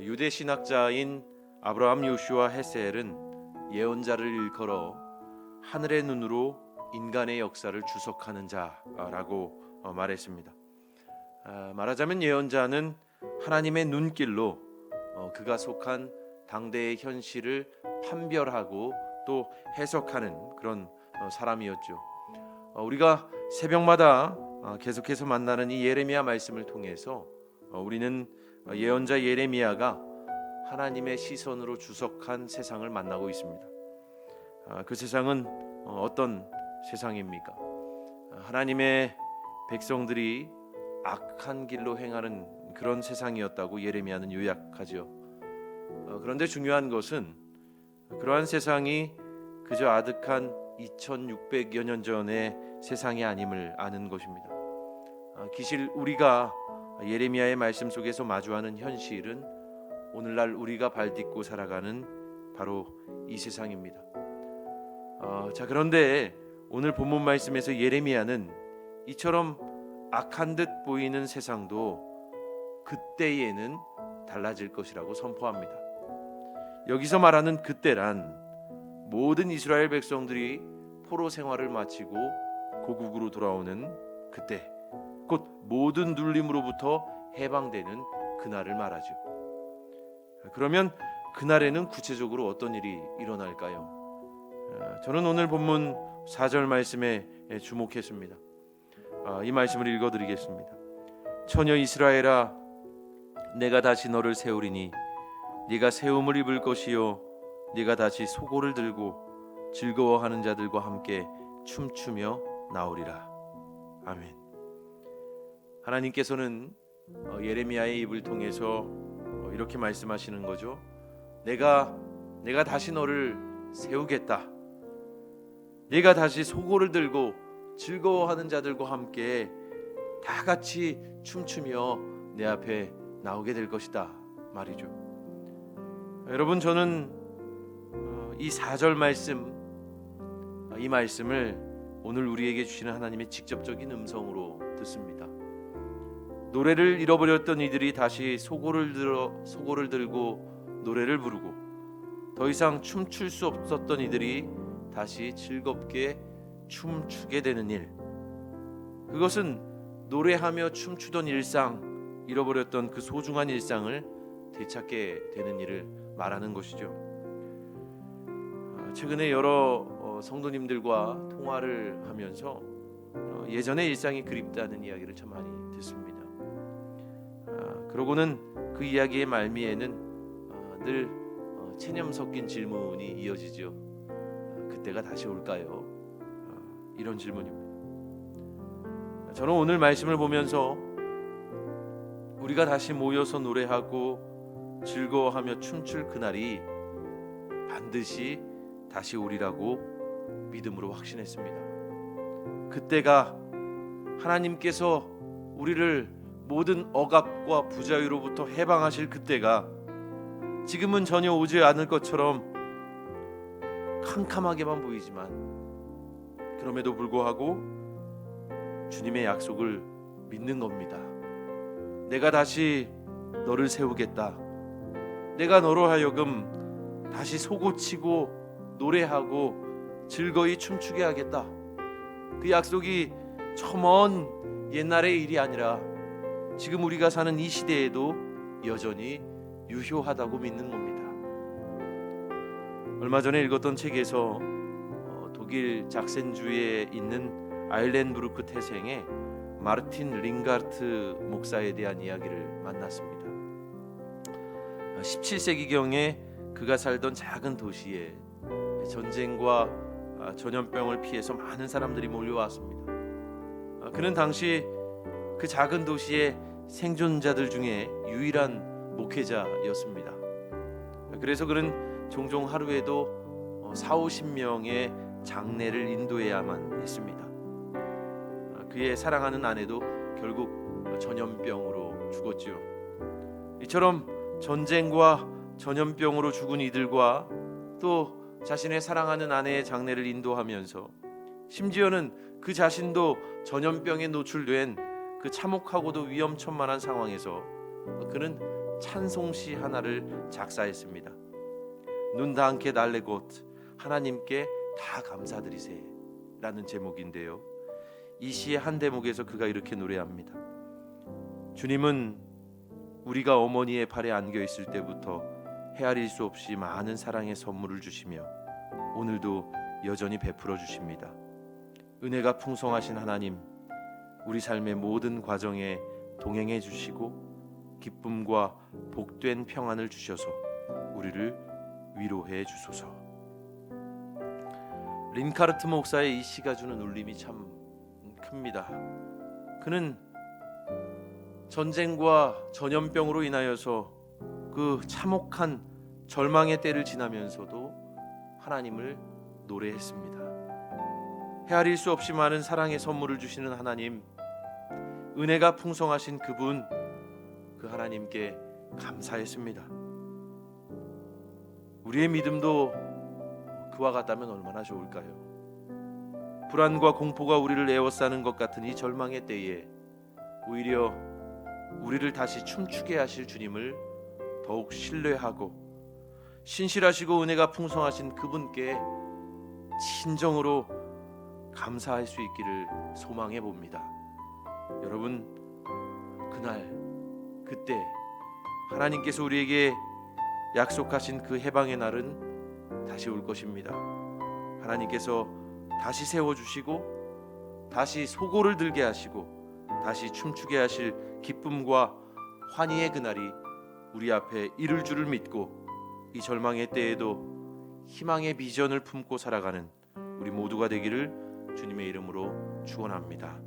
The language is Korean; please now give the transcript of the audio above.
유대 신학자인 아브라함 요슈아 헤셀은 예언자를 일컬어 하늘의 눈으로 인간의 역사를 주석하는 자라고 말했습니다. 말하자면 예언자는 하나님의 눈길로 그가 속한 당대의 현실을 판별하고 또 해석하는 그런 사람이었죠. 우리가 새벽마다 계속해서 만나는 이 예레미야 말씀을 통해서 우리는 예언자 예레미야가 하나님의 시선으로 주석한 세상을 만나고 있습니다. 그 세상은 어떤 세상입니까? 하나님의 백성들이 악한 길로 행하는 그런 세상이었다고 예레미야는 요약하죠. 그런데 중요한 것은 그러한 세상이 그저 아득한 2600여 년 전의 세상이 아님을 아는 것입니다. 기실 우리가 예레미야의 말씀 속에서 마주하는 현실은 오늘날 우리가 발딛고 살아가는 바로 이 세상입니다. 그런데 오늘 본문 말씀에서 예레미야는 이처럼 악한 듯 보이는 세상도 그때에는 달라질 것이라고 선포합니다. 여기서 말하는 그때란 모든 이스라엘 백성들이 포로 생활을 마치고 고국으로 돌아오는 그때, 곧 모든 눌림으로부터 해방되는 그날을 말하죠. 그러면 그날에는 구체적으로 어떤 일이 일어날까요? 저는 오늘 본문 4절 말씀에 주목했습니다. 이 말씀을 읽어드리겠습니다. 처녀 이스라엘아, 내가 다시 너를 세우리니 네가 세움을 입을 것이요 네가 다시 소고를 들고 즐거워하는 자들과 함께 춤추며 나오리라. 아멘. 하나님께서는 예레미야의 입을 통해서 이렇게 말씀하시는 거죠. 내가 다시 너를 세우겠다. 네가 다시 소고를 들고 즐거워하는 자들과 함께 다 같이 춤추며 내 앞에 나오게 될 것이다 말이죠. 여러분, 저는 이 4절 말씀, 이 말씀을 오늘 우리에게 주시는 하나님의 직접적인 음성으로 듣습니다. 노래를 잃어버렸던 이들이 다시 소고를 들고 노래를 부르고 더 이상 춤출 수 없었던 이들이 다시 즐겁게 춤추게 되는 일, 그것은 노래하며 춤추던 일상, 잃어버렸던 그 소중한 일상을 되찾게 되는 일을 말하는 것이죠. 최근에 여러 성도님들과 통화를 하면서 예전의 일상이 그립다는 이야기를 참 많이 듣습니다. 그러고는 그 이야기의 말미에는 늘 체념 섞인 질문이 이어지죠. 그때가 다시 올까요? 이런 질문입니다. 저는 오늘 말씀을 보면서 우리가 다시 모여서 노래하고 즐거워하며 춤출 그날이 반드시 다시 오리라고 믿음으로 확신했습니다. 그때가 하나님께서 우리를 모든 억압과 부자유로부터 해방하실 그때가 지금은 전혀 오지 않을 것처럼 캄캄하게만 보이지만, 그럼에도 불구하고 주님의 약속을 믿는 겁니다. 내가 다시 너를 세우겠다. 내가 너로 하여금 다시 소고치고 노래하고 즐거이 춤추게 하겠다. 그 약속이 저 먼 옛날의 일이 아니라 지금 우리가 사는 이 시대에도 여전히 유효하다고 믿는 겁니다. 얼마 전에 읽었던 책에서 독일 작센주에 있는 아일렌부르크 태생의 마르틴 링가르트 목사에 대한 이야기를 만났습니다. 17세기경에 그가 살던 작은 도시에 전쟁과 전염병을 피해서 많은 사람들이 몰려왔습니다. 그는 당시 그 작은 도시의 생존자들 중에 유일한 목회자였습니다. 그래서 그는 종종 하루에도 40-50명의 장례를 인도해야만 했습니다. 그의 사랑하는 아내도 결국 전염병으로 죽었지요. 이처럼 전쟁과 전염병으로 죽은 이들과 또 자신의 사랑하는 아내의 장례를 인도하면서 심지어는 그 자신도 전염병에 노출된 그 참혹하고도 위험천만한 상황에서 그는 찬송시 하나를 작사했습니다. 눈 닿게 날래 곧 하나님께 다 감사드리세 라는 제목인데요, 이 시의 한 대목에서 그가 이렇게 노래합니다. 주님은 우리가 어머니의 발에 안겨 있을 때부터 헤아릴 수 없이 많은 사랑의 선물을 주시며 오늘도 여전히 베풀어 주십니다. 은혜가 풍성하신 하나님, 우리 삶의 모든 과정에 동행해 주시고 기쁨과 복된 평안을 주셔서 우리를 위로해 주소서. 린카르트 목사의 이 시가 주는 울림이 참 큽니다. 그는 전쟁과 전염병으로 인하여서 그 참혹한 절망의 때를 지나면서도 하나님을 노래했습니다. 헤아릴 수 없이 많은 사랑의 선물을 주시는 하나님, 은혜가 풍성하신 그분, 그 하나님께 감사했습니다. 우리의 믿음도 그와 같다면 얼마나 좋을까요? 불안과 공포가 우리를 에워싸는 것 같은 이 절망의 때에 오히려 우리를 다시 춤추게 하실 주님을 더욱 신뢰하고 신실하시고 은혜가 풍성하신 그분께 진정으로 감사할 수 있기를 소망해 봅니다. 여러분, 그날 그때 하나님께서 우리에게 약속하신 그 해방의 날은 다시 올 것입니다. 하나님께서 다시 세워주시고 다시 소고를 들게 하시고 다시 춤추게 하실 기쁨과 환희의 그날이 우리 앞에 이를 줄을 믿고 이 절망의 때에도 희망의 비전을 품고 살아가는 우리 모두가 되기를 주님의 이름으로 축원합니다.